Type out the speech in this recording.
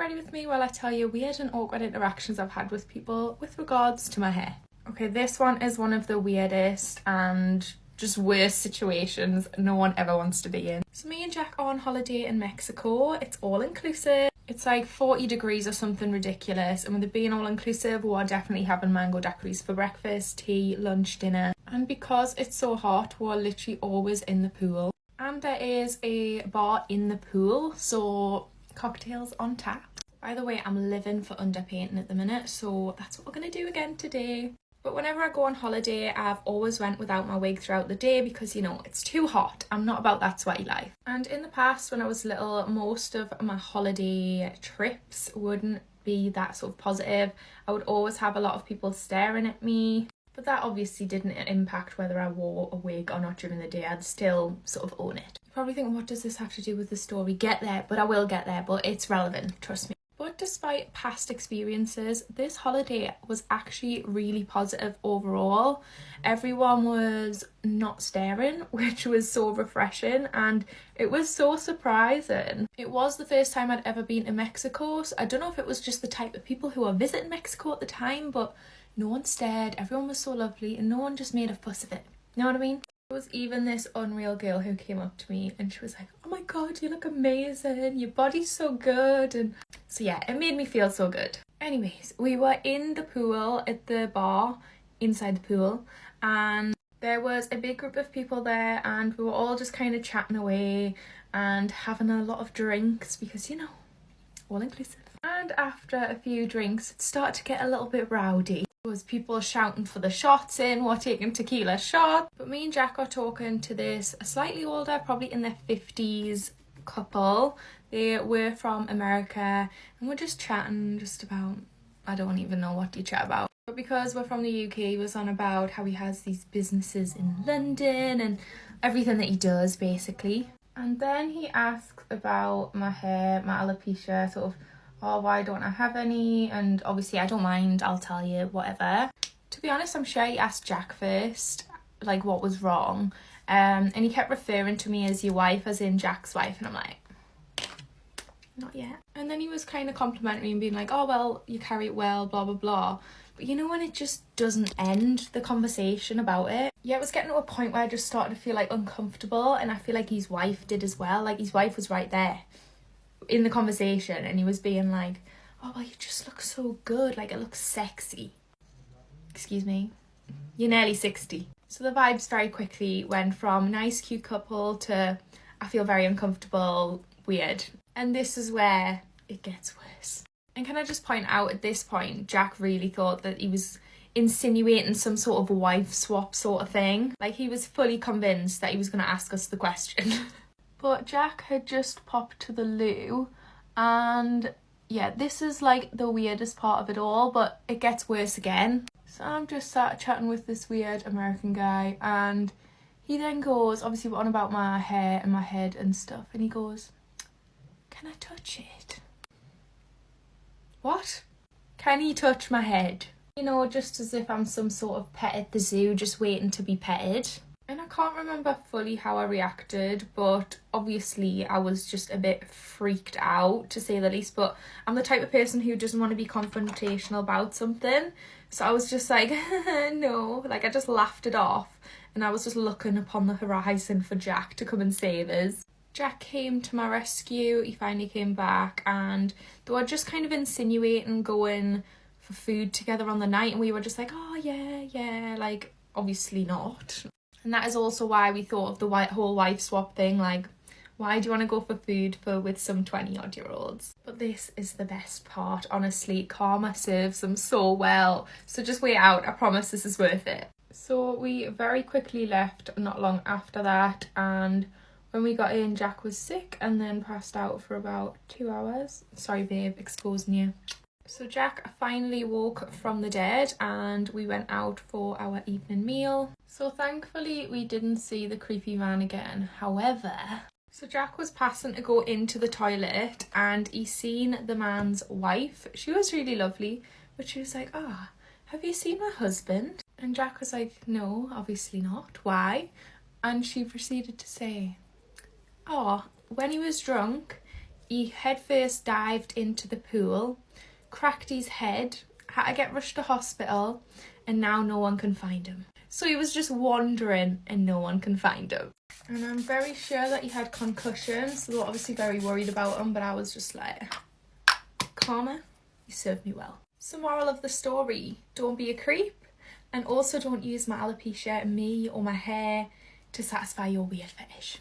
ready with me while I tell you weird and awkward interactions I've had with people with regards to my hair. Okay, this one is one of the weirdest and just worst situations no one ever wants to be in. So me and Jack are on holiday in Mexico. It's all inclusive. It's like 40 degrees or something ridiculous, and with it being all inclusive, we are definitely having mango daiquiris for breakfast, tea, lunch, dinner. And because it's so hot, we're literally always in the pool. And there is a bar in the pool, so cocktails on tap. By the way, I'm living for underpainting at the minute, so that's what we're gonna do again today. But whenever I go on holiday, I've always went without my wig throughout the day because, you know, it's too hot. I'm not about that sweaty life. And in the past, when I was little, most of my holiday trips wouldn't be that sort of positive. I would always have a lot of people staring at me. But that obviously didn't impact whether I wore a wig or not during the day. I'd still sort of own it. You probably think, what does this have to do with the story? Get there, but I will get there, but it's relevant, trust me. But despite past experiences, this holiday was actually really positive overall. Everyone was not staring, which was so refreshing, and it was so surprising. It was the first time I'd ever been to Mexico, so I don't know if it was just the type of people who were visiting Mexico at the time, but no one stared, everyone was so lovely, and no one just made a fuss of it. You know what I mean? There was even this unreal girl who came up to me and she was like, "Oh my god, you look amazing, your body's so good." And so yeah, it made me feel so good. Anyways, we were in the pool at the bar, inside the pool, and there was a big group of people there, and we were all just kind of chatting away and having a lot of drinks because, you know, all inclusive. And after a few drinks, it started to get a little bit rowdy. There was people shouting for the shots in, we're taking tequila shots. But me and Jack are talking to this slightly older, probably in their 50s couple. They were from America, and we're just chatting just about, I don't even know what you chat about. But because we're from the UK, he was on about how he has these businesses in London and everything that he does, basically. And then he asks about my hair, my alopecia, sort of, oh, why don't I have any? And obviously I don't mind, I'll tell you, whatever. To be honest, I'm sure he asked Jack first, like, what was wrong. And he kept referring to me as your wife, as in Jack's wife, and I'm like, not yet. And then he was kind of complimenting me and being like, oh, well, you carry it well, blah, blah, blah. But you know when it just doesn't end the conversation about it? Yeah, it was getting to a point where I just started to feel like uncomfortable, and I feel like his wife did as well. Like, his wife was right there in the conversation, and he was being like, oh, well, you just look so good, like, it looks sexy. Excuse me, you're nearly 60. So the vibes very quickly went from nice cute couple to I feel very uncomfortable, weird. And this is where it gets worse. And can I just point out, at this point, Jack really thought that he was insinuating some sort of a wife swap sort of thing. Like, he was fully convinced that he was going to ask us the question. But Jack had just popped to the loo, and yeah, this is like the weirdest part of it all, but it gets worse again. So I'm just sat chatting with this weird American guy, and he then goes, obviously we're on about my hair and my head and stuff, and he goes, "Can I touch it?" What? Can he touch my head? You know, just as if I'm some sort of pet at the zoo just waiting to be petted. And I can't remember fully how I reacted, but obviously I was just a bit freaked out, to say the least. But I'm the type of person who doesn't want to be confrontational about something. So I was just like, no, like I just laughed it off. And I was just looking upon the horizon for Jack to come and save us. Jack came to my rescue, he finally came back, and they were just kind of insinuating going for food together on the night, and we were just like, oh yeah, like obviously not. And that is also why we thought of the whole wife swap thing, like, why do you want to go for food with some 20-odd-year-olds? But this is the best part, honestly. Karma serves them so well. So just wait out, I promise this is worth it. So we very quickly left not long after that, and when we got in, Jack was sick and then passed out for about 2 hours. Sorry babe, exposing you. So Jack finally woke from the dead, and we went out for our evening meal. So thankfully we didn't see the creepy man again. However, so Jack was passing to go into the toilet, and he seen the man's wife. She was really lovely, but she was like, "Ah, have you seen my husband?" And Jack was like, "No, obviously not. Why?" And she proceeded to say, "Oh, when he was drunk, He head first dived into the pool, cracked his head, had to get rushed to hospital, and now no one can find him. So he was just wandering and no one can find him. And I'm very sure that he had concussion, so they were obviously very worried about him, but I was just like, karma, you served me well. So moral of the story, don't be a creep, and also don't use my alopecia, me or my hair to satisfy your weird fetish.